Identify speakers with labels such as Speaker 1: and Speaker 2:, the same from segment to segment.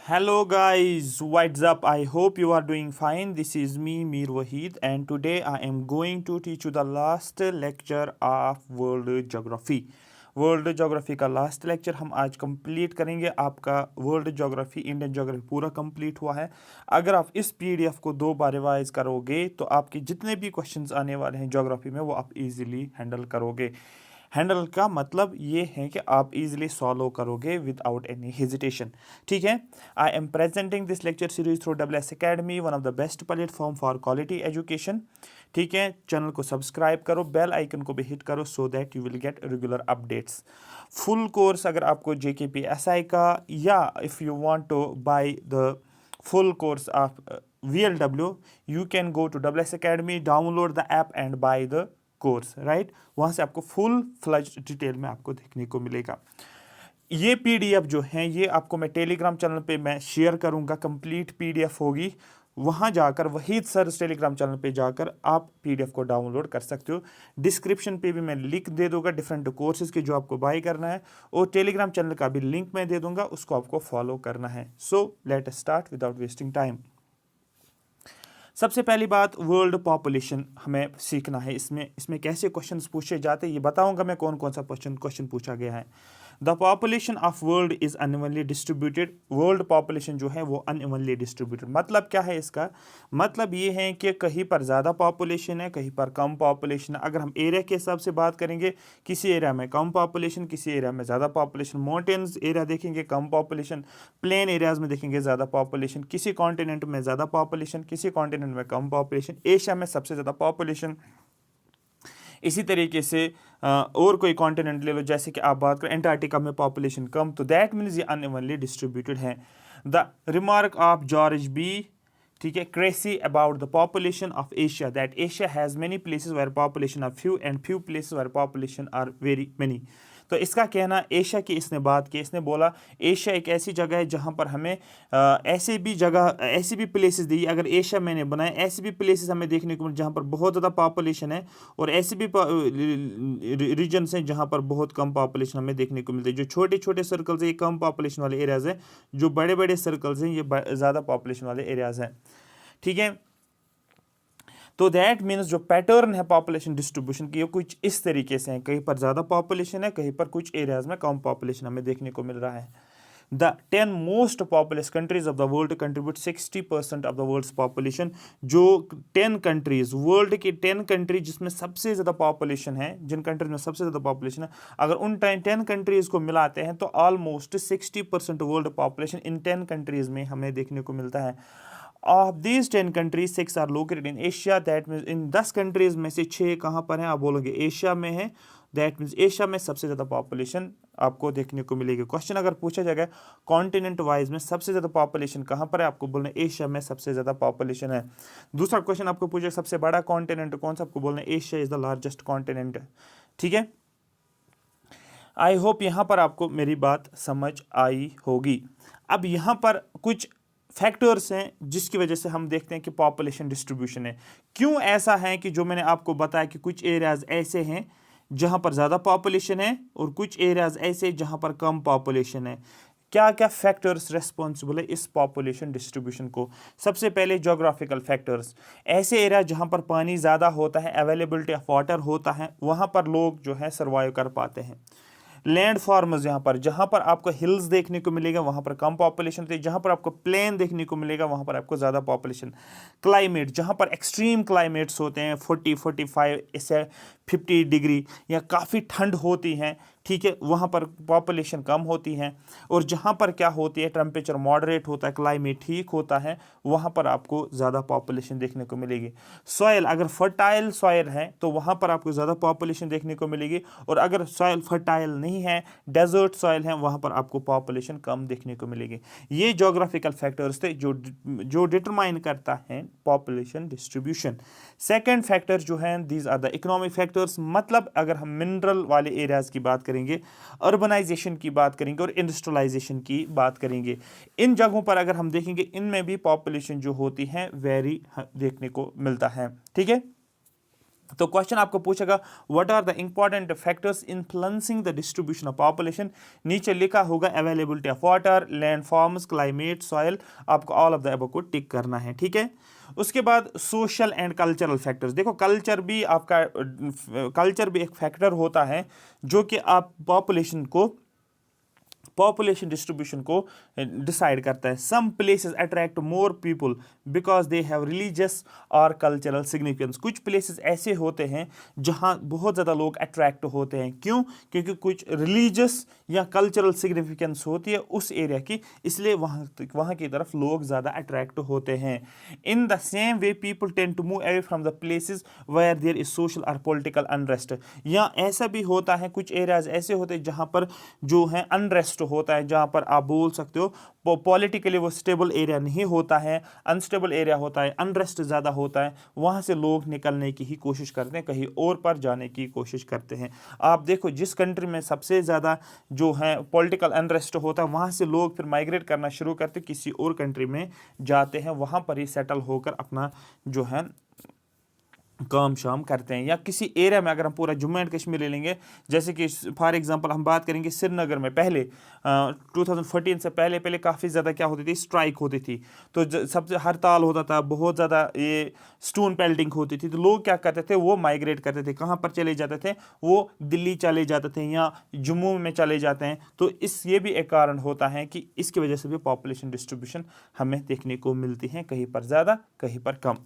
Speaker 1: Hello guys, what's up? I hope you are doing fine. This is me, Mir Wahid, and today I am going to teach you the last lecture of World Geography. World geography का last lecture हम आज complete करेंगे। आपका world geography, Indian geography पूरा complete हुआ है। अगर आप इस पीडीएफ को 2 बार रिवाइज करोगे तो आपके जितने भी क्वेश्चंस आने वाले हैं ज्योग्राफी में वो आप इजीली हैंडल करोगे। हैंडल का मतलब ये है कि आप इजीली सॉल्व करोगे विदाउट एनी हेजिटेशन। ठीक है। I am presenting this lecture series through WS academy, one of the best platform for quality education. ठीक है, चैनल को सब्सक्राइब करो, बेल आइकन को भी हिट करो so that you will get regular updates. Full course अगर आपको JKPSI का, या if you want to buy the full course of VLW, you can go to WS Academy, download the app and buy the course, right. वहाँ से आपको full फ्लज detail में आपको देखने को मिलेगा। ये पीडीएफ जो है ये आपको मैं टेलीग्राम चैनल पे मैं शेयर करूँगा, कंप्लीट पीडीएफ होगी। वहाँ जाकर वहीद सर टेलीग्राम चैनल पे जाकर आप पीडीएफ को डाउनलोड कर सकते हो। डिस्क्रिप्शन पे भी मैं लिंक दे दूंगा डिफरेंट कोर्सेज के जो आपको बाय करना है, और टेलीग्राम चैनल का भी लिंक मैं दे दूंगा, उसको आपको फॉलो करना है। So let start without wasting time. सबसे पहली बात, वर्ल्ड पॉपुलेशन हमें सीखना है। इसमें कैसे क्वेश्चंस पूछे जाते हैं ये बताऊंगा मैं, कौन कौन सा क्वेश्चन पूछा गया है। The population of world is unevenly distributed. World population जो है वो अनइवनली डिस्ट्रीब्यूटेड मतलब क्या है इसका? मतलब ये है कि कहीं पर ज़्यादा पॉपुलेशन है, कहीं पर कम पॉपुलेशन है। अगर हम एरिया के हिसाब से बात करेंगे, किसी एरिया में कम पॉपुलेशन, किसी एरिया में ज़्यादा पॉपुलेशन। माउंटेन्स एरिया देखेंगे कम पॉपुलेशन, प्लेन एरियाज में देखेंगे ज़्यादा पॉपुलेशन। किसी कॉन्टिनेंट में ज़्यादा पॉपुलेशन, किसी कॉन्टिनेंट में कम पॉपुलेशन। एशिया में सबसे ज़्यादा पॉपुलेशन। इसी तरीके से और कोई कॉन्टिनेंट ले लो, जैसे कि आप बात करें एंटार्क्टिका में पॉपुलेशन कम, तो दैट मीन्स ये अनइवनली डिस्ट्रीब्यूटेड है। The remark of George B, ठीक है, Cressey about the population of Asia, that Asia has many places where population are few and few places where population are very many. तो इसका कहना, Asia की इसने बात की, इसने बोला एशिया एक ऐसी जगह है जहाँ पर हमें ऐसी भी प्लेसेस दी। अगर एशिया मैंने बनाए, ऐसी भी प्लेसेस हमें देखने को मिले जहाँ पर बहुत ज़्यादा पॉपुलेशन है, और ऐसे भी रीजन्स हैं जहाँ पर बहुत कम पॉपुलेशन हमें देखने को मिलती है। जो छोटे छोटे सर्कल्स हैं ये कम पॉपुलेशन वाले एरियाज़ हैं, जो बड़े बड़े सर्कल्स हैं ये ज़्यादा पॉपुलेशन वाले एरियाज़ हैं। ठीक है, तो दैट मीन्स जो पैटर्न है पॉपुलेशन डिस्ट्रीब्यूशन की, ये कुछ इस तरीके से है। कहीं पर ज़्यादा पॉपुलेशन है, कहीं पर कुछ एरियाज़ में कम पॉपुलेशन हमें देखने को मिल रहा है। The 10 most populous countries of the world contribute 60% of the world's population. जो 10 कंट्रीज, वर्ल्ड की 10 कंट्रीज जिसमें सबसे ज़्यादा पॉपुलेशन है, जिन कंट्रीज में सबसे ज़्यादा पॉपुलेशन है, अगर उन 10 कंट्रीज़ को मिलाते हैं तो almost 60% world population in 10 countries में हमें देखने को मिलता है। Of these 10 countries 6 are located in Asia, that means in 10 countries में से 6 कहाँ पर हैं? आप बोलोगे एशिया में है, दैट मीन्स एशिया में सबसे ज़्यादा पॉपुलेशन आपको देखने को मिलेगी। क्वेश्चन अगर पूछा जाएगा कॉन्टिनेंट वाइज में सबसे ज़्यादा पॉपुलेशन कहाँ पर है, आपको बोलना एशिया में सबसे ज़्यादा पॉपुलेशन है। दूसरा क्वेश्चन आपको पूछे सबसे बड़ा कॉन्टिनेंट कौन सा, आपको बोलना Asia is the largest continent. ठीक है, आई होप यहाँ पर आपको मेरी बात समझ आई होगी। अब यहाँ पर कुछ फैक्टर्स हैं जिसकी वजह से हम देखते हैं कि पॉपुलेशन डिस्ट्रीब्यूशन है। क्यों ऐसा है कि जो मैंने आपको बताया कि कुछ एरियाज ऐसे हैं जहाँ पर ज़्यादा पॉपुलेशन है, और कुछ एरियाज ऐसे जहाँ पर कम पॉपुलेशन है। क्या क्या फैक्टर्स रेस्पॉन्सिबल है इस पॉपुलेशन डिस्ट्रीब्यूशन को? सबसे पहले ज्योग्राफिकल फैक्टर्स। ऐसे एरिया जहाँ पर पानी ज़्यादा होता है, अवेलेबिलिटी ऑफ वाटर होता है, वहाँ पर लोग जो है सर्वाइव कर पाते हैं। लैंड फॉर्म्स, जहाँ पर आपको हिल्स देखने को मिलेगा वहाँ पर कम पॉपुलेशन होती है, जहाँ पर आपको प्लेन देखने को मिलेगा वहाँ पर आपको ज़्यादा पॉपुलेशन। क्लाइमेट, जहाँ पर एक्सट्रीम क्लाइमेट्स होते हैं 40-45 इससे 50 डिग्री या काफ़ी ठंड होती है, ठीक है, वहाँ पर पॉपुलेशन कम होती है। और जहाँ पर क्या होती है, टेम्परेचर मॉडरेट होता है, क्लाइमेट ठीक होता है, वहाँ पर आपको ज़्यादा पॉपुलेशन देखने को मिलेगी। सॉयल, अगर फर्टाइल सॉयल है तो वहाँ पर आपको ज़्यादा पॉपुलेशन देखने को मिलेगी, और अगर सॉयल फर्टाइल नहीं है, डेजर्ट सॉयल है, वहाँ पर आपको पॉपुलेशन कम देखने को मिलेगी। ये ज्योग्राफिकल फैक्टर्स थे जो डिटरमाइन करता है पॉपुलेशन डिस्ट्रीब्यूशन। सेकेंड फैक्टर जो है, these are the economic factors. मतलब अगर हम मिनरल वाले एरियाज की बात करेंगे, अर्बनाइजेशन की बात करेंगे और इंडस्ट्रियलाइजेशन की बात करेंगे, इन जगहों पर अगर हम देखेंगे इनमें भी पॉपुलेशन जो होती है वेरी देखने को मिलता है। ठीक है, तो क्वेश्चन आपको पूछेगा what are the important factors influencing the distribution of population. नीचे लिखा होगा availability of water, land forms, climate, soil. आपको ऑल ऑफ द अबव को टिक करना है, ठीक है। उसके बाद सोशल एंड कल्चरल फैक्टर्स। देखो कल्चर भी आपका कल्चर भी एक फैक्टर होता है जो कि आप पॉपुलेशन डिस्ट्रीब्यूशन को डिसाइड करता है। Some places attract more people because they have religious और कल्चरल सिग्निफिकेंस। कुछ प्लेसेस ऐसे होते हैं जहां बहुत ज़्यादा लोग अट्रैक्ट होते हैं। क्यों? क्योंकि कुछ रिलीजियस या कल्चरल सिग्निफिकेंस होती है उस एरिया की, इसलिए वहाँ की तरफ लोग ज़्यादा अट्रैक्ट होते हैं। In the same way people tend to move away from the places where there is social और पॉलिटिकल अनरेस्ट। या ऐसा भी होता है, कुछ एरियाज ऐसे होते हैं जहाँ पर जो है अनरेस्ट होता है, जहाँ पर आप बोल सकते हो पॉलिटिकली वो स्टेबल एरिया नहीं होता है, अनस्टेबल एरिया होता है, अनरेस्ट ज़्यादा होता है। वहाँ से लोग निकलने की ही कोशिश करते हैं, कहीं और पर जाने की कोशिश करते हैं। आप देखो जिस कंट्री में सबसे ज़्यादा जो है पॉलिटिकल अनरेस्ट होता है वहाँ से लोग फिर माइग्रेट करना शुरू करते, किसी और कंट्री में जाते हैं, वहाँ पर ही सेटल होकर अपना जो है काम शाम करते हैं। या किसी एरिया में अगर हम पूरा जम्मू एंड कश्मीर ले लेंगे, जैसे कि फॉर एग्जांपल हम बात करेंगे श्रीनगर में पहले 2014 से पहले काफ़ी ज़्यादा क्या होती थी, स्ट्राइक होती थी। तो सबसे हड़ताल होता था, बहुत ज़्यादा ये स्टोन पेल्टिंग होती थी। तो लोग क्या करते थे, वो माइग्रेट करते थे। कहाँ पर चले जाते थे? वो दिल्ली चले जाते थे या जम्मू में चले जाते हैं। तो ये भी एक कारण होता है कि इसकी वजह से भी पॉपुलेशन डिस्ट्रीब्यूशन हमें देखने को मिलती है, कहीं पर ज़्यादा कहीं पर कम।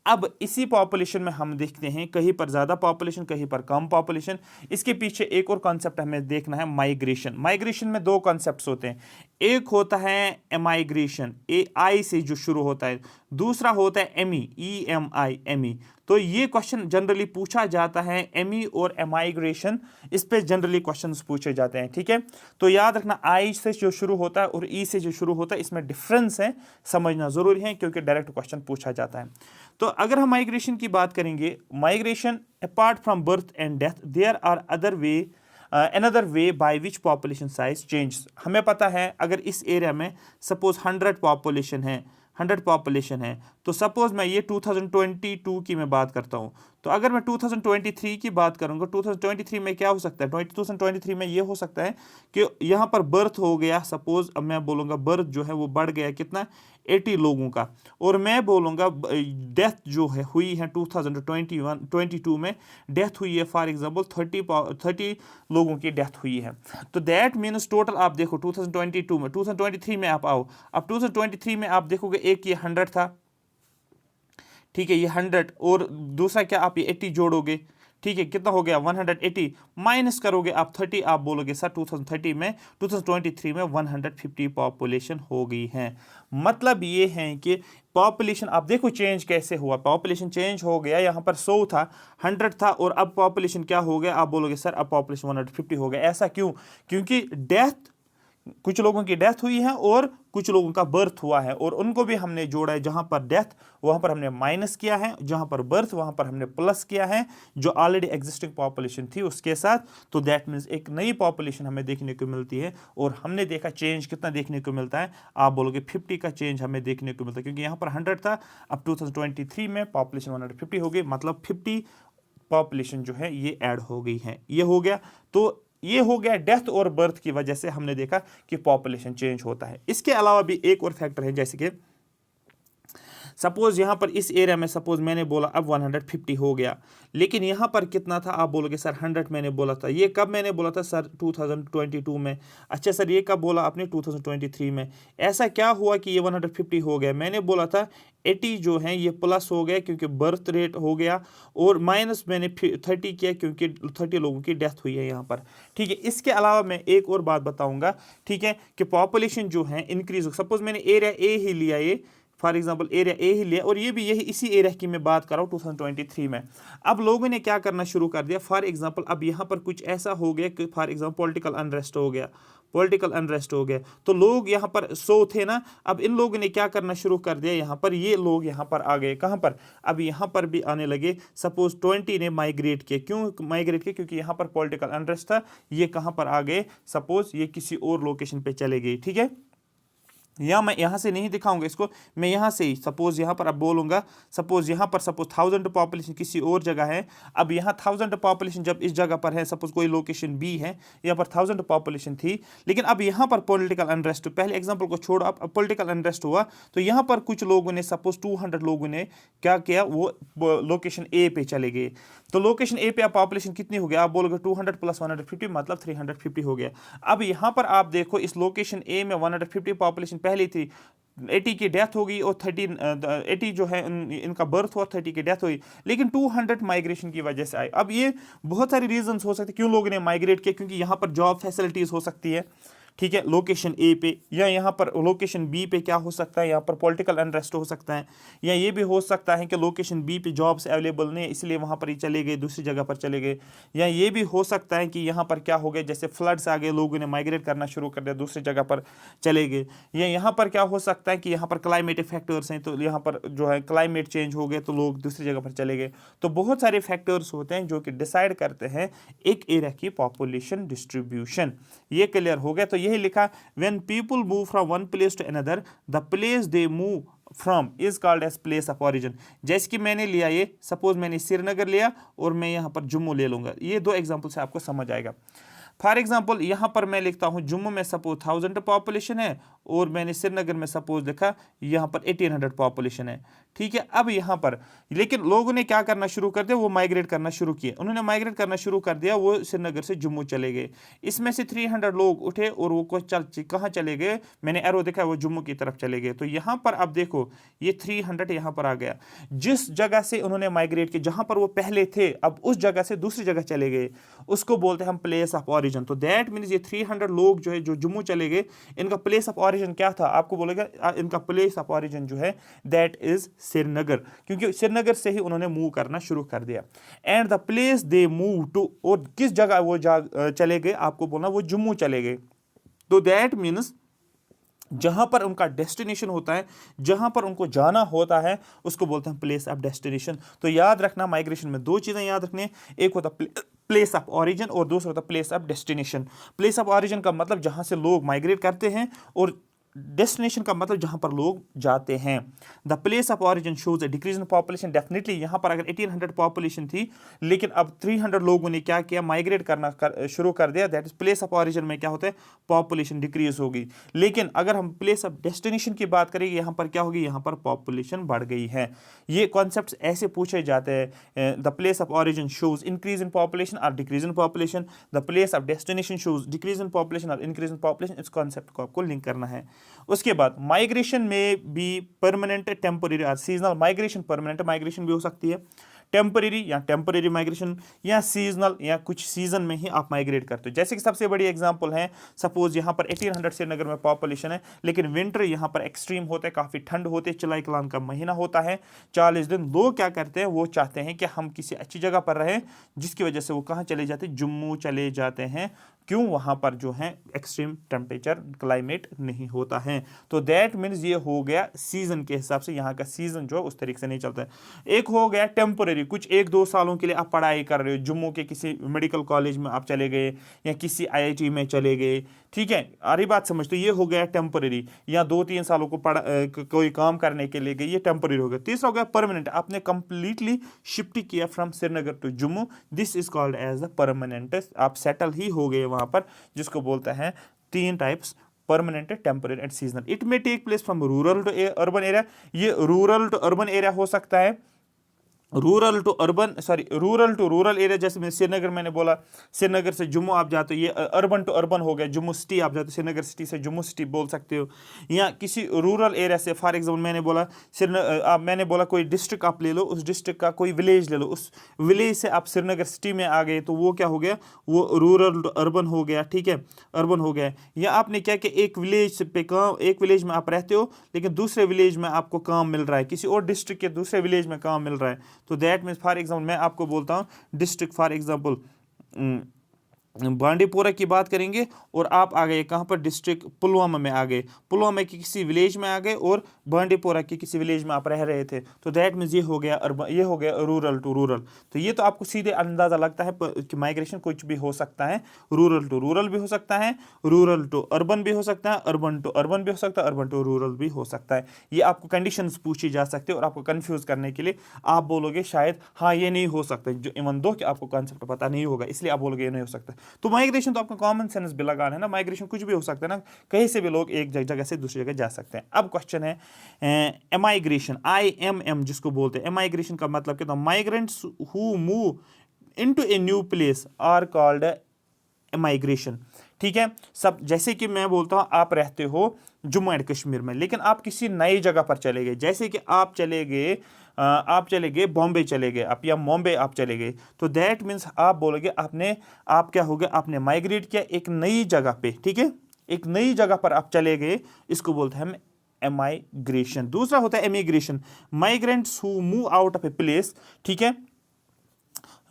Speaker 1: अब इसी पॉपुलेशन में हम देखते हैं कहीं पर ज़्यादा पॉपुलेशन, कहीं पर कम पॉपुलेशन। इसके पीछे एक और कॉन्सेप्ट हमें देखना है, माइग्रेशन। माइग्रेशन में दो कॉन्सेप्ट्स होते हैं, एक होता है एमाइग्रेशन, AI से जो शुरू होता है, दूसरा होता है EMI। तो ये क्वेश्चन जनरली पूछा जाता है, एमी और एमाइग्रेशन, इस पे जनरली क्वेश्चंस पूछे जाते हैं, ठीक है। तो याद रखना आई से जो शुरू होता है और ई से जो शुरू होता है, इसमें डिफरेंस है, समझना जरूरी है क्योंकि डायरेक्ट क्वेश्चन पूछा जाता है। तो अगर हम माइग्रेशन की बात करेंगे, migration apart from birth and death there are another way by which population size change. हमें पता है अगर इस एरिया में सपोज 100 पॉपुलेशन है, तो सपोज मैं ये 2022 की मैं बात करता हूँ। तो अगर मैं 2023 की बात करूँगा, 2023 में क्या हो सकता है, 2023 में ये हो सकता है कि यहाँ पर बर्थ हो गया, सपोज अब मैं बोलूँगा बर्थ जो है वो बढ़ गया कितना, 80 लोगों का, और मैं बोलूँगा डेथ जो है हुई है 2022 में डेथ हुई है फॉर एग्जांपल 30 लोगों की डेथ हुई है। तो दैट मीन्स टोटल आप देखो 2023 में आप आओ, अब 2023 में आप देखोगे एक ये 100 था, ठीक है, ये 100 और दूसरा क्या आप ये 80 जोड़ोगे, ठीक है, कितना हो गया 180, माइनस करोगे आप 30, आप बोलोगे सर 2023 में 150 पॉपुलेशन हो गई है। मतलब ये है कि पॉपुलेशन आप देखो चेंज कैसे हुआ, पॉपुलेशन चेंज हो गया, यहाँ पर 100 था, 100 था, और अब पॉपुलेशन क्या हो गया, आप बोलोगे सर अब पॉपुलेशन 150 हो गया। ऐसा क्यों? क्योंकि कुछ लोगों की डेथ हुई है और कुछ लोगों का बर्थ हुआ है, और उनको भी हमने जोड़ा है। जहां पर डेथ वहां पर हमने माइनस किया है, जहां पर बर्थ वहां पर हमने प्लस किया है जो ऑलरेडी एग्जिस्टिंग पॉपुलेशन थी उसके साथ। तो दैट मीन्स एक नई पॉपुलेशन हमें देखने को मिलती है, और हमने देखा चेंज कितना देखने को मिलता है, आप बोलोगे 50 का चेंज हमें देखने को मिलता है, क्योंकि यहाँ पर 100 था, अब 2023 में पॉपुलेशन 150 हो गई, मतलब 50 पॉपुलेशन जो है ये ऐड हो गई है। ये हो गया, तो ये हो गया डेथ और बर्थ की वजह से हमने देखा कि पॉपुलेशन चेंज होता है। इसके अलावा भी एक और फैक्टर है, जैसे कि सपोज यहाँ पर इस एरिया में सपोज मैंने बोला अब 150 हो गया, लेकिन यहाँ पर कितना था, आप बोलोगे सर 100 मैंने बोला था। ये कब मैंने बोला था सर 2022 में। अच्छा सर ये कब बोला आपने, 2023 में। ऐसा क्या हुआ कि ये 150 हो गया? मैंने बोला था 80 जो है ये प्लस हो गया क्योंकि बर्थ रेट हो गया, और माइनस मैंने 30 किया क्योंकि 30 लोगों की डेथ हुई है यहाँ पर, ठीक है। इसके अलावा मैं एक और बात बताऊंगा, ठीक है, कि पॉपुलेशन जो है इंक्रीज हो, सपोज मैंने एरिया ए ही लिया, ये फॉर एग्जांपल एरिया ए ही लिया, और ये भी यही इसी एरिया की मैं बात कर रहा हूँ 2023 में। अब लोगों ने क्या करना शुरू कर दिया, फॉर एग्जांपल अब यहाँ पर कुछ ऐसा हो गया कि फॉर एग्जांपल पॉलिटिकल अनरेस्ट हो गया, तो लोग यहाँ पर 100 थे ना, अब इन लोगों ने क्या करना शुरू कर दिया, यहाँ पर ये लोग यहाँ पर आ गए, कहाँ पर, अब यहाँ पर भी आने लगे। सपोज 20 ने माइग्रेट किए, क्यों माइग्रेट किए, क्योंकि यहाँ पर पॉलिटिकल अनरेस्ट था, ये कहाँ पर आ गए, सपोज ये किसी और लोकेशन पे चले गए, ठीक है। या मैं यहाँ से नहीं दिखाऊंगा इसको, मैं यहाँ से ही सपोज यहाँ पर अब बोलूँगा, सपोज यहाँ पर सपोज 1000 पॉपुलेशन किसी और जगह है, अब यहाँ 1000 पॉपुलेशन जब इस जगह पर है, सपोज कोई लोकेशन बी है, यहाँ पर 1000 पॉपुलेशन थी, लेकिन अब यहाँ पर पॉलिटिकल अनरेस्ट, पहले एग्जाम्पल को छोड़ो, अब पॉलिटिकल अनरेस्ट हुआ, तो यहाँ पर कुछ लोगों ने सपोज 200 लोगों ने क्या किया, वो लोकेशन ए पे चले गए। तो लोकेशन ए पे अब पॉपुलेशन कितनी हो गया, आप बोलोगे 200 + 150 मतलब 350 हो गया। अब यहाँ पर आप देखो इस लोकेशन ए में 150 पॉपुलेशन पहले थी, 80 की डेथ हो गई और 80 जो है इनका बर्थ हुआ, 30 की डेथ हुई, लेकिन 200 माइग्रेशन की वजह से आए। अब ये बहुत सारे रीजंस हो सकते हैं क्यों लोगों ने माइग्रेट किया, क्योंकि यहाँ पर जॉब फैसिलिटीज हो सकती है, ठीक है, लोकेशन ए पे, या यहाँ पर लोकेशन बी पे क्या हो सकता है, यहाँ पर पॉलिटिकल अनरेस्ट हो सकता है, या ये भी हो सकता है कि लोकेशन बी पे जॉब्स अवेलेबल नहीं इसलिए वहाँ पर ही चले गए, दूसरी जगह पर चले गए, या ये भी हो सकता है कि यहाँ पर क्या हो गया, जैसे फ्लड्स आ गए, लोगों ने माइग्रेट करना शुरू कर दिया, दूसरी जगह पर चले गए, या यहाँ पर क्या हो सकता है कि यहाँ पर क्लाइमेटिक फैक्टर्स हैं, तो यहाँ पर जो है क्लाइमेट चेंज हो गए तो लोग दूसरी जगह पर चले गए। तो बहुत सारे फैक्टर्स होते हैं जो कि डिसाइड करते हैं एक एरिया की पॉपुलेशन डिस्ट्रीब्यूशन। ये क्लियर हो गया। तो यही लिखा, when people move from one place to another, the place they move from is called as place of origin। जैसे कि मैंने लिया, ये सपोज मैंने श्रीनगर लिया और मैं यहाँ पर जम्मू ले लूंगा, ये दो एग्जांपल से आपको समझ आएगा। फॉर एग्जाम्पल यहाँ पर मैं लिखता हूँ जम्मू में सपोज 1000 पॉपुलेशन है और मैंने श्रीनगर में सपोज लिखा यहाँ पर 1800 पॉपुलेशन है, ठीक है। अब यहाँ पर लेकिन लोगों ने क्या करना शुरू कर दिया, वो माइग्रेट करना शुरू किए, उन्होंने माइग्रेट करना शुरू कर दिया, वो श्रीनगर से जम्मू चले गए। इसमें से 300 लोग उठे और वो कहाँ चले गए, मैंने एरो देखा, वो जम्मू की तरफ चले गए। तो यहाँ पर अब देखो ये 300 यहाँ पर आ गया, जिस जगह से उन्होंने माइग्रेट किया, जहाँ पर वो पहले थे, अब उस जगह से दूसरी जगह चले गए, उसको बोलते हैं हम प्लेस ऑफ ऑरिजिन। तो दैट मीन्स ये 300 लोग जो है जो जम्मू चले गए, इनका प्लेस ऑफ ऑरिजिन क्या था, आपको बोलेगा इनका प्लेस ऑफ ऑरिजिन जो है दैट इज श्रीनगर, क्योंकि श्रीनगर से ही उन्होंने मूव करना शुरू कर दिया। And the place they move to, और किस जगह वो चले गए, आपको बोलना वो जम्मू चले गए। तो दैट मीन्स जहां पर उनका डेस्टिनेशन होता है, जहां पर उनको जाना होता है, उसको बोलते हैं प्लेस ऑफ डेस्टिनेशन। तो याद रखना, माइग्रेशन में दो चीजें याद रखने, एक होता प्लेस ऑफ ऑरिजिन और दूसरा होता place of destination. Place of origin का मतलब जहां से लोग माइग्रेट करते हैं, और डेस्टिनेशन का मतलब जहां पर लोग जाते हैं। The place of origin shows a decrease in population. Definitely यहां पर अगर 1800 पॉपुलेशन थी, लेकिन अब 300 लोगों ने क्या किया, माइग्रेट करना शुरू कर दिया, that is place of origin में क्या होता है, पॉपुलेशन डिक्रीज होगी। लेकिन अगर हम प्लेस ऑफ डेस्टिनेशन की बात करेंगे, यहां पर क्या होगी, यहां पर पॉपुलेशन बढ़ गई है। ये कॉन्सेप्ट ऐसे पूछे जाते हैं, the place of origin shows increase in population और decrease in population, the place of destination shows decrease in population और इंक्रीज इन पॉपुलेशन। इस कॉन्सेप्ट को आपको लिंक करना है। उसके बाद माइग्रेशन में भी परमानेंट, टेम्पोररी और सीजनल। माइग्रेशन परमानेंट माइग्रेशन भी हो सकती है, टेम्परेरी या टेम्परेरी माइग्रेशन, या सीजनल या कुछ सीजन में ही आप माइग्रेट करते हो। जैसे कि सबसे बड़ी एग्जांपल है, सपोज यहाँ पर 1800 श्रीनगर में पॉपुलेशन है, लेकिन विंटर यहाँ पर एक्सट्रीम होता है, काफ़ी ठंड होती है, जुलाई कलान का महीना होता है, 40 दिन। लोग क्या करते हैं, वो चाहते हैं कि हम किसी अच्छी जगह पर रहें, जिसकी वजह से वो कहाँ चले जाते हैं, जम्मू चले जाते हैं। क्यों, वहाँ पर जो है एक्सट्रीम टेम्परेचर क्लाइमेट नहीं होता है। तो दैट मीन्स ये हो गया सीजन के हिसाब से, यहाँ का सीजन जो उस तरीके से नहीं चलता है। एक हो गया टेम्पोरेरी, कुछ 1-2 सालों के लिए आप पढ़ाई कर रहे हो, जम्मू के किसी मेडिकल कॉलेज में आप चले गए या किसी IIT में चले गए, ठीक है, आरी बात समझ। तो ये हो गया टेम्पोरेरी, या 2-3 सालों को कोई काम करने के लिए गए, ये टेम्पोरेरी हो गया। तीसरा हो गया परमानेंट, आपने कंप्लीटली शिफ्ट किया from Srinagar to Jammu, this is called as the permanent, आप सेटल ही हो गए वहां पर, जिसको बोलते हैं 3 types, permanent, temporary and seasonal. It may take place from rural to urban area, ये रूरल टू अर्बन एरिया हो सकता है, रूरल टू रूरल एरिया। जैसे मैं श्रीनगर, मैंने बोला श्रीनगर से जम्मू आप जाते हो, ये अर्बन टू अर्बन हो गया। जम्मू सिटी आप जाते हो, श्रीनगर सिटी से जम्मू सिटी बोल सकते हो, या किसी रूरल एरिया से, फॉर एग्जांपल मैंने बोला कोई डिस्ट्रिक्ट आप ले लो, उस डिस्ट्रिक्ट का कोई विलेज ले लो, उस विलेज से आप श्रीनगर सिटी में आ गए, तो वो क्या हो गया, वो रूरल टू अर्बन हो गया, ठीक है, अर्बन हो गया। या आपने क्या कि एक विलेज में आप रहते हो, लेकिन दूसरे विलेज में आपको काम मिल रहा है, किसी और डिस्ट्रिक्ट के दूसरे विलेज में काम मिल रहा है। तो दैट मीन्स फॉर एग्जाम्पल मैं आपको बोलता हूँ डिस्ट्रिक्ट, फॉर एग्जाम्पल बांडीपोरा की बात करेंगे और आप आ गए कहाँ पर, डिस्ट्रिक्ट पुलवामा में आ गए, पुलवामा की किसी विलेज में आ गए और बांडीपोरा की किसी विलेज में आप रह रहे थे, तो दैट मीन्स ये हो गया अर्बन, ये हो गया रूरल टू रूरल। तो ये तो आपको सीधे अंदाज़ा लगता है कि माइग्रेशन कुछ भी हो सकता है, रूरल टू रूरल भी हो सकता है, रूरल टू अर्बन भी हो सकता है, अर्बन टू अर्बन भी हो सकता है, अर्बन टू रूरल भी हो सकता है। ये आपको कंडीशंस पूछी जा सकती है और आपको कंफ्यूज करने के लिए आप बोलोगे शायद हाँ ये नहीं हो सकता, जो इवन दो कि आपको कॉन्सेप्ट पता नहीं होगा, इसलिए आप बोलोगे ये नहीं हो सकता। तो माइग्रेशन तो आपका कॉमन सेंस भी लगाना है ना, माइग्रेशन कुछ भी हो सकता है ना, कहीं से भी लोग एक जगह से दूसरी जगह जा सकते हैं। अब क्वेश्चन है एमाइग्रेशन, IMM जिसको बोलते हैं, एमाइग्रेशन का मतलब क्या था, migrants who move into a new place are called migration. ठीक है, सब जैसे कि मैं बोलता हूं आप रहते हो जम्मू एंड कश्मीर में, लेकिन आप किसी नई जगह पर चले गए, जैसे कि आप चले गए बॉम्बे चले गए आप, या मुंबई आप चले गए, तो दैट मीन्स आप बोलोगे आप क्या हो गया, आपने माइग्रेट किया एक नई जगह पे। ठीक है, एक नई जगह पर आप चले गए, इसको बोलते हैं हम एमाइग्रेशन। दूसरा होता है emigration, migrants who move out of a place. ठीक है,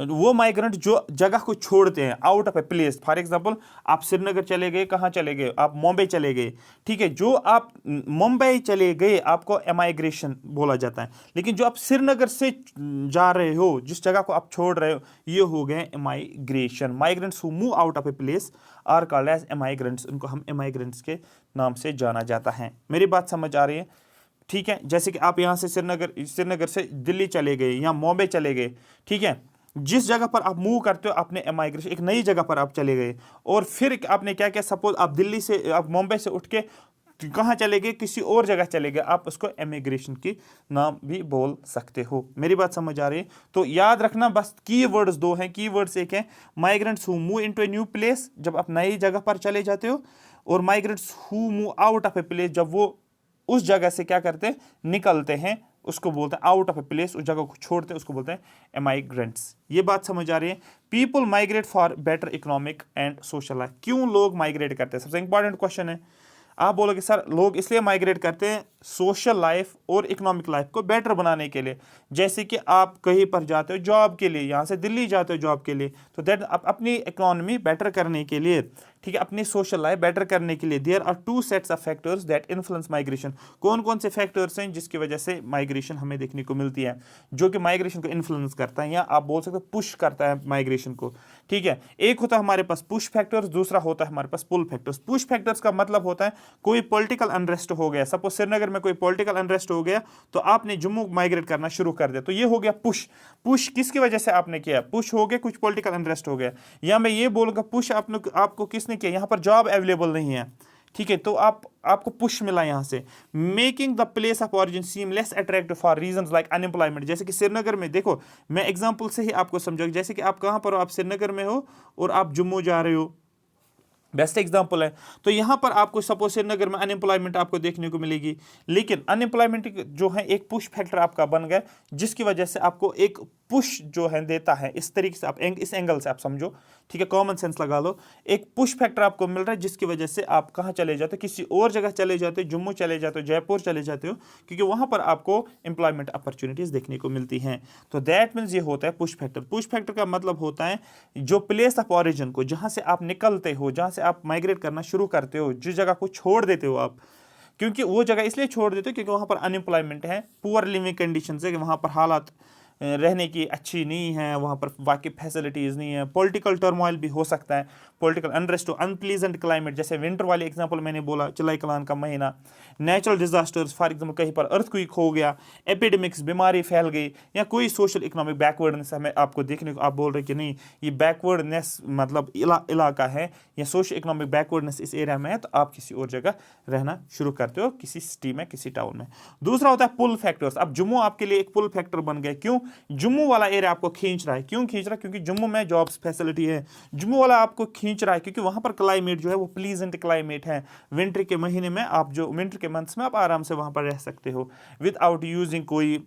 Speaker 1: वो माइग्रेंट जो जगह को छोड़ते हैं, out of a place, for example आप श्रीनगर चले गए, कहाँ चले गए आप, मुंबई चले गए। ठीक है, जो आप मुंबई चले गए आपको एमाइग्रेशन बोला जाता है, लेकिन जो आप श्रीनगर से जा रहे हो, जिस जगह को आप छोड़ रहे हो, ये हो गए emigration. Migrants who move out of a place are called as emigrants, उनको हम एमाइग्रेंट्स के नाम से जाना जाता है। मेरी बात समझ आ रही है? ठीक है, जैसे कि आप यहाँ से श्रीनगर से दिल्ली चले गए या मुंबई चले गए। ठीक है, जिस जगह पर आप मूव करते हो अपने एमाइग्रेशन, एक नई जगह पर आप चले गए और फिर आपने क्या किया, सपोज आप दिल्ली से आप मुंबई से उठ के कहाँ चले गए, किसी और जगह चले गए, आप उसको एमिग्रेशन की नाम भी बोल सकते हो। मेरी बात समझ आ रही है? तो याद रखना बस कीवर्ड्स दो हैं, कीवर्ड्स एक है migrants who move into a new place, जब आप नई जगह पर चले जाते हो, और migrants who move out of a place, जब वो उस जगह से क्या करते हैं, निकलते हैं, उसको बोलते हैं आउट ऑफ ए प्लेस, उस जगह को छोड़ते हैं, उसको बोलते हैं एमाइग्रेंट्स। ये बात समझ आ रही है? People migrate for better economic and social life. क्यों लोग माइग्रेट करते हैं, सबसे इंपॉर्टेंट क्वेश्चन है। आप बोलोगे सर लोग इसलिए माइग्रेट करते हैं सोशल लाइफ और इकोनॉमिक लाइफ को बेटर बनाने के लिए। जैसे कि आप कहीं पर जाते हो जॉब के लिए, यहाँ से दिल्ली जाते हो जॉब के लिए, तो दैट आप अपनी इकोनॉमी बेटर करने के लिए, ठीक है, अपनी सोशल लाइफ बेटर करने के लिए, there are two sets of factors that influence migration. कौन कौन से फैक्टर्स हैं जिसकी वजह से माइग्रेशन हमें देखने को मिलती है, जो कि माइग्रेशन को इन्फ्लुएंस करता है, या आप बोल सकते हो पुश करता है माइग्रेशन को। ठीक है, एक होता है हमारे पास पुश फैक्टर्स, दूसरा होता है हमारे पास पुल फैक्टर्स। पुश फैक्टर्स का मतलब होता है कोई पॉलिटिकल अनरेस्ट हो गया, सपोज श्रीनगर में कोई पॉलिटिकल अनरेस्ट हो गया, तो आपने जम्मू माइग्रेट करना शुरू कर दिया, तो ये हो गया पुश। पुश किसकी वजह से आपने किया, पुश हो गया, कुछ पॉलिटिकल अनरेस्ट हो गया। या मैं ये बोलूंगा पुश आपको किसने किया, यहाँ पर जॉब अवेलेबल नहीं है, ठीक है, तो आपको पुश मिला यहाँ से। Making the place of origin seem less attractive for reasons like unemployment. जैसे कि श्रीनगर में देखो, मैं एग्जांपल से ही आपको समझाऊंगा, जैसे कि आप कहाँ पर हो, आप श्रीनगर में हो और आप जम्मू जा रहे हो, बेस्ट एग्जांपल है। तो यहाँ पर आपको सपोज श्रीनगर में अनएम्प्लॉयमेंट आपको देखने को मिलेगी, लेकिन अनएम्प्लॉयमेंट जो है एक पुश फैक्टर आपका बन गया, जिसकी वजह से आपको एक पुश जो है देता है। इस तरीके से आप इस एंगल से आप समझो, ठीक है, कॉमन सेंस लगा लो, एक पुश फैक्टर आपको मिल रहा है, जिसकी वजह से आप कहाँ चले जाते हो, किसी और जगह चले जाते हो, जम्मू चले जाते हो, जयपुर चले जाते हो, क्योंकि वहाँ पर आपको एम्प्लॉयमेंट अपॉर्चुनिटीज देखने को मिलती हैं। तो दैट मीन्स ये होता है पुश फैक्टर। पुश फैक्टर का मतलब होता है जो प्लेस ऑफ ऑरिजिन को, जहाँ से आप निकलते हो, जहाँ से आप माइग्रेट करना शुरू करते हो, जिस जगह को छोड़ देते हो आप, क्योंकि वो जगह इसलिए छोड़ देते हो क्योंकि वहाँ पर अनएम्प्लॉयमेंट है, पुअर लिविंग कंडीशंस है, कि वहाँ पर हालात रहने की अच्छी नहीं है, वहाँ पर बाकी फैसिलिटीज़ नहीं है, पॉलिटिकल टर्मोइल भी हो सकता है, पॉलिटिकल अनरेस्ट हो, अनप्लीजेंट क्लाइमेट, जैसे विंटर वाली एग्जांपल मैंने बोला, जुलाई कलान का महीना, नेचुरल डिजास्टर्स, फॉर एग्जांपल कहीं पर अर्थक्वेक हो गया, एपिडेमिक्स, बीमारी फैल गई, या कोई सोशल इकोनॉमिक बैकवर्डनेस हमें आपको देखने को, आप बोल रहे कि नहीं ये बैकवर्डनेस मतलब इलाका है या सोशल इकोनॉमिक बैकवर्डनेस इस एरिया में है, तो आप किसी और जगह रहना शुरू करते हो, किसी सिटी में, किसी टाउन में। दूसरा होता है पुल फैक्टर्स। अब जम्मू आपके लिए एक पुल फैक्टर बन गया, क्यों, जम्मू वाला एरिया आपको खींच रहा है। क्यों खींच रहा है, क्योंकि जम्मू में जॉब्स फैसिलिटी है, जम्मू वाला आपको खींच रहा है, क्योंकि वहां पर क्लाइमेट जो है वो प्लीजेंट क्लाइमेट है। विंटर के महीने में आप जो विंटर के मंथ्स में आप आराम से वहां पर रह सकते हो विदाउट यूजिंग कोई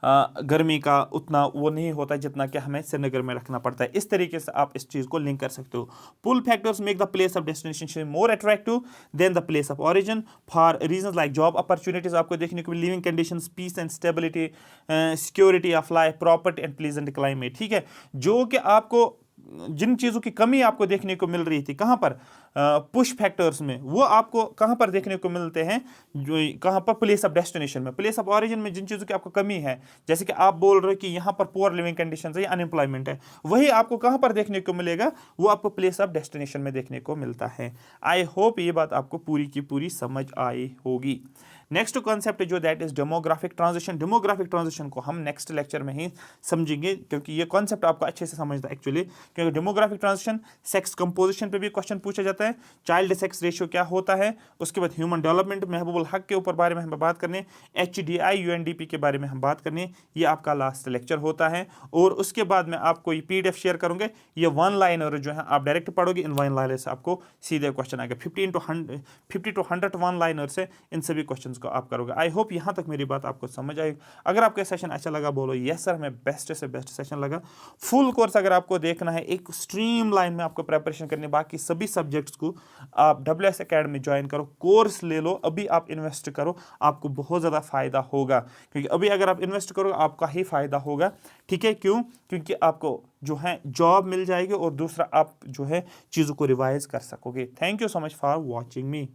Speaker 1: गर्मी का उतना वो नहीं होता जितना कि हमें श्रीनगर में रखना पड़ता है। इस तरीके से आप इस चीज़ को लिंक कर सकते हो। Pull factors make the place of destination more attractive than the place of origin for reasons like job opportunities आपको देखने को, living conditions, peace and stability, security of life, property and pleasant climate. ठीक है, जो कि आपको जिन चीज़ों की कमी आपको देखने को मिल रही थी, कहाँ पर, पुश फैक्टर्स में, वो आपको कहाँ पर देखने को मिलते हैं, जो कहाँ पर, प्लेस ऑफ डेस्टिनेशन में, प्लेस ऑफ ऑरिजिन में जिन चीज़ों की आपको कमी है, जैसे कि आप बोल रहे हो कि यहाँ पर पुअर लिविंग कंडीशन है या अनएम्प्लॉयमेंट है, वही आपको कहाँ पर देखने को मिलेगा, वो आपको प्लेस ऑफ डेस्टिनेशन में देखने को मिलता है। आई होप ये बात आपको पूरी की पूरी समझ आई होगी। नेक्स्ट कॉन्सेप्ट जो that is demographic transition. Demographic transition को हम नेक्स्ट लेक्चर में ही समझेंगे, क्योंकि ये कॉन्सेप्ट आपको अच्छे से समझना है एक्चुअली, क्योंकि डेमोग्राफिक ट्रांजिशन सेक्स कंपोजिशन पे भी क्वेश्चन पूछा जाता है, चाइल्ड सेक्स रेशियो क्या होता है, उसके बाद ह्यूमन डेवलपमेंट महबूबुल हक के ऊपर बारे में हम बात करने, HDI UNDP के बारे में हम बात करने, ये आपका लास्ट लेक्चर होता है। और उसके बाद मैं आपको ये PDF शेयर करूंगे, ये 1 लाइनर जो है आप डायरेक्ट पढ़ोगे, इन 1 लाइनर से आपको सीधे क्वेश्चन आएगा, 50 to 100 1 लाइनर से इन सभी क्वेश्चन को आप करोगे। आई होप यहाँ तक मेरी बात आपको समझ आई। अगर आपको सेशन अच्छा लगा बोलो यस सर, हमें बेस्ट से बेस्ट सेशन लगा। फुल कोर्स अगर आपको देखना है, एक स्ट्रीम लाइन में आपको प्रेपरेशन करनी, बाकी सभी सब्जेक्ट्स को आप WS अकेडमी ज्वाइन करो, कोर्स ले लो, अभी आप इन्वेस्ट करो, आपको बहुत ज़्यादा फायदा होगा, क्योंकि अभी अगर आप इन्वेस्ट करोगे आपका ही फायदा होगा। ठीक है, क्यों? क्योंकि आपको जो है जॉब मिल जाएगी और दूसरा आप जो है चीज़ों को रिवाइज कर सकोगे। Thank you so much for watching me.